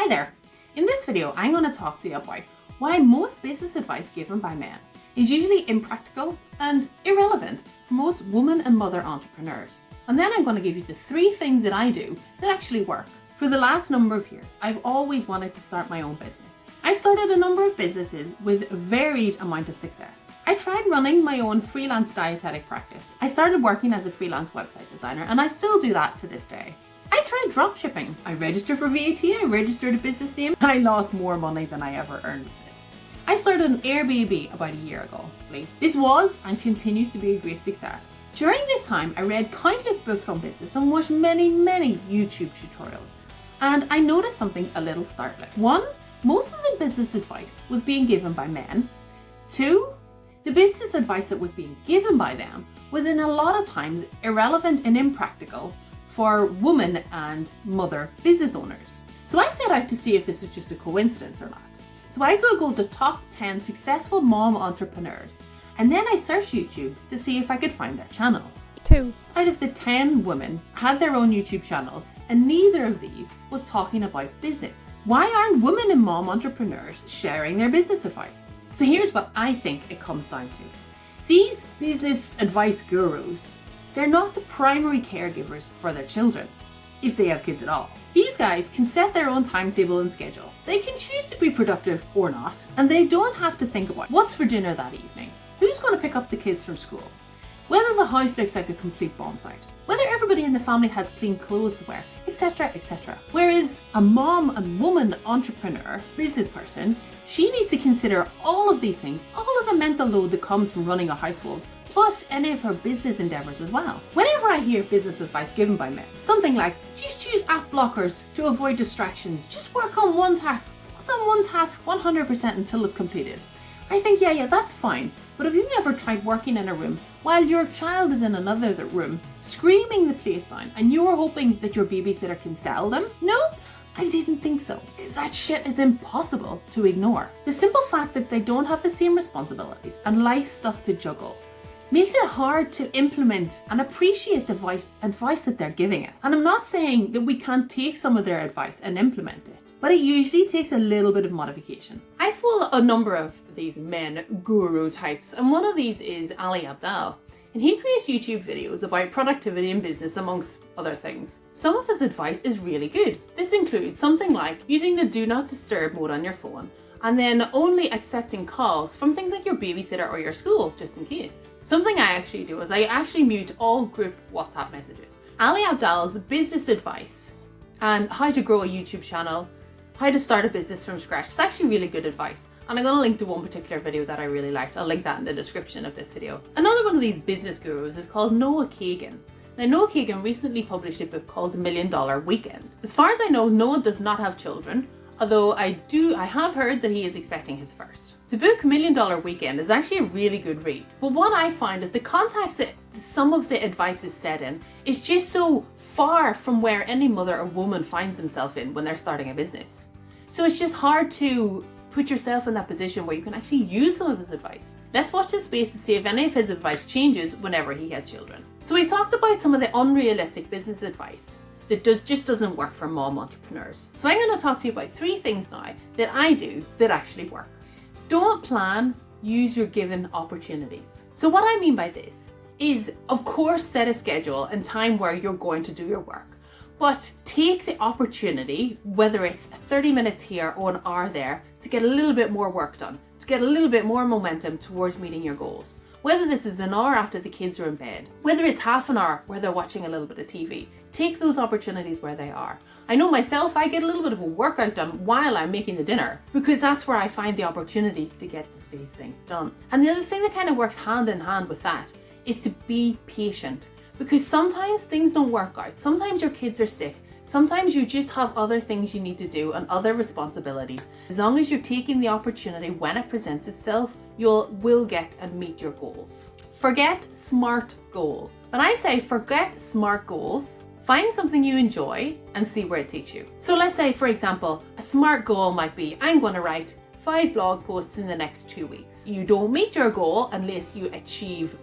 Hi there! In this video, I'm going to talk to you about why most business advice given by men is usually impractical and irrelevant for most women and mother entrepreneurs. And then I'm going to give you the 3 things that I do that actually work. For the last number of years, I've always wanted to start my own business. I started a number of businesses with varied amount of success. I tried running my own freelance dietetic practice. I started working as a freelance website designer, and I still do that to this day. I tried dropshipping. I registered for VAT, I registered a business name, and I lost more money than I ever earned with this. I started an Airbnb about a year ago. This was and continues to be a great success. During this time, I read countless books on business and watched many YouTube tutorials. And I noticed something a little startling. 1, most of the business advice was being given by men. 2, the business advice that was being given by them was in a lot of times irrelevant and impractical for women and mother business owners. So I set out to see if this was just a coincidence or not. So I googled the top 10 successful mom entrepreneurs, and then I searched YouTube to see if I could find their channels. 2 out of the 10 women had their own YouTube channels, and neither of these was talking about business. Why aren't women and mom entrepreneurs sharing their business advice? So here's what I think it comes down to. These business advice gurus, they're not the primary caregivers for their children, if they have kids at all. These guys can set their own timetable and schedule. They can choose to be productive or not, and they don't have to think about what's for dinner that evening, who's going to pick up the kids from school, whether the house looks like a complete bomb site, whether everybody in the family has clean clothes to wear, etc, etc. Whereas a mom and woman entrepreneur, business person, she needs to consider all of these things, all of the mental load that comes from running a household, plus any of her business endeavors as well. Whenever I hear business advice given by men, something like, just choose app blockers to avoid distractions, just work on one task, focus on one task 100% until it's completed. I think, yeah, that's fine. But have you ever tried working in a room while your child is in another room, screaming the place down, and you're hoping that your babysitter can sell them? No, I didn't think so. Because that shit is impossible to ignore. The simple fact that they don't have the same responsibilities and life stuff to juggle makes it hard to implement and appreciate the advice that they're giving us. And I'm not saying that we can't take some of their advice and implement it, but it usually takes a little bit of modification. I follow a number of these men guru types, and one of these is Ali Abdaal, and he creates YouTube videos about productivity in business amongst other things. Some of his advice is really good. This includes something like using the do not disturb mode on your phone, and then only accepting calls from things like your babysitter or your school, just in case. Something I actually do is I actually mute all group WhatsApp messages. Ali Abdaal's business advice and how to grow a YouTube channel, how to start a business from scratch, it's actually really good advice. And I'm going to link to one particular video that I really liked. I'll link that in the description of this video. Another one of these business gurus is called Noah Kagan. Now, Noah Kagan recently published a book called The $1 Million Weekend. As far as I know, Noah does not have children, although I have heard that he is expecting his first. The book $1 Million Weekend is actually a really good read, but what I find is the context that some of the advice is set in is just so far from where any mother or woman finds themselves in when they're starting a business. So it's just hard to put yourself in that position where you can actually use some of his advice. Let's watch this space to see if any of his advice changes whenever he has children. So he talks about some of the unrealistic business advice that just doesn't work for mom entrepreneurs. So I'm going to talk to you about 3 things now that I do that actually work. Don't plan, use your given opportunities. So what I mean by this is, of course, set a schedule and time where you're going to do your work. But take the opportunity, whether it's 30 minutes here or an hour there, to get a little bit more work done, to get a little bit more momentum towards meeting your goals. Whether this is an hour after the kids are in bed, whether it's half an hour where they're watching a little bit of TV, take those opportunities where they are. I know myself, I get a little bit of a workout done while I'm making the dinner, because that's where I find the opportunity to get these things done. And the other thing that kind of works hand in hand with that is to be patient, because sometimes things don't work out. Sometimes your kids are sick. Sometimes you just have other things you need to do and other responsibilities. As long as you're taking the opportunity when it presents itself, you will get and meet your goals. Forget smart goals. When I say forget smart goals, find something you enjoy and see where it takes you. So let's say, for example, a smart goal might be, I'm going to write 5 blog posts in the next 2 weeks. You don't meet your goal unless you achieve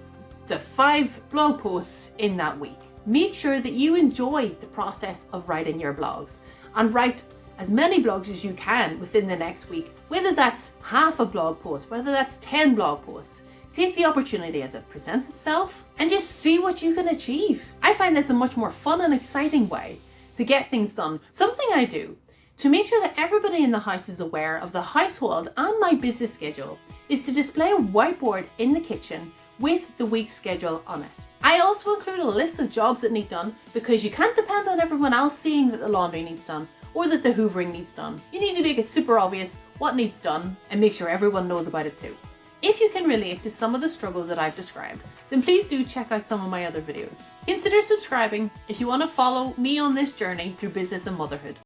the 5 blog posts in that week. Make sure that you enjoy the process of writing your blogs and write as many blogs as you can within the next week, whether that's half a blog post, whether that's 10 blog posts. Take the opportunity as it presents itself and just see what you can achieve. I find this a much more fun and exciting way to get things done. Something I do to make sure that everybody in the house is aware of the household and my business schedule is to display a whiteboard in the kitchen with the week's schedule on it. I also include a list of jobs that need done, because you can't depend on everyone else seeing that the laundry needs done or that the hoovering needs done. You need to make it super obvious what needs done and make sure everyone knows about it too. If you can relate to some of the struggles that I've described, then please do check out some of my other videos. Consider subscribing if you want to follow me on this journey through business and motherhood.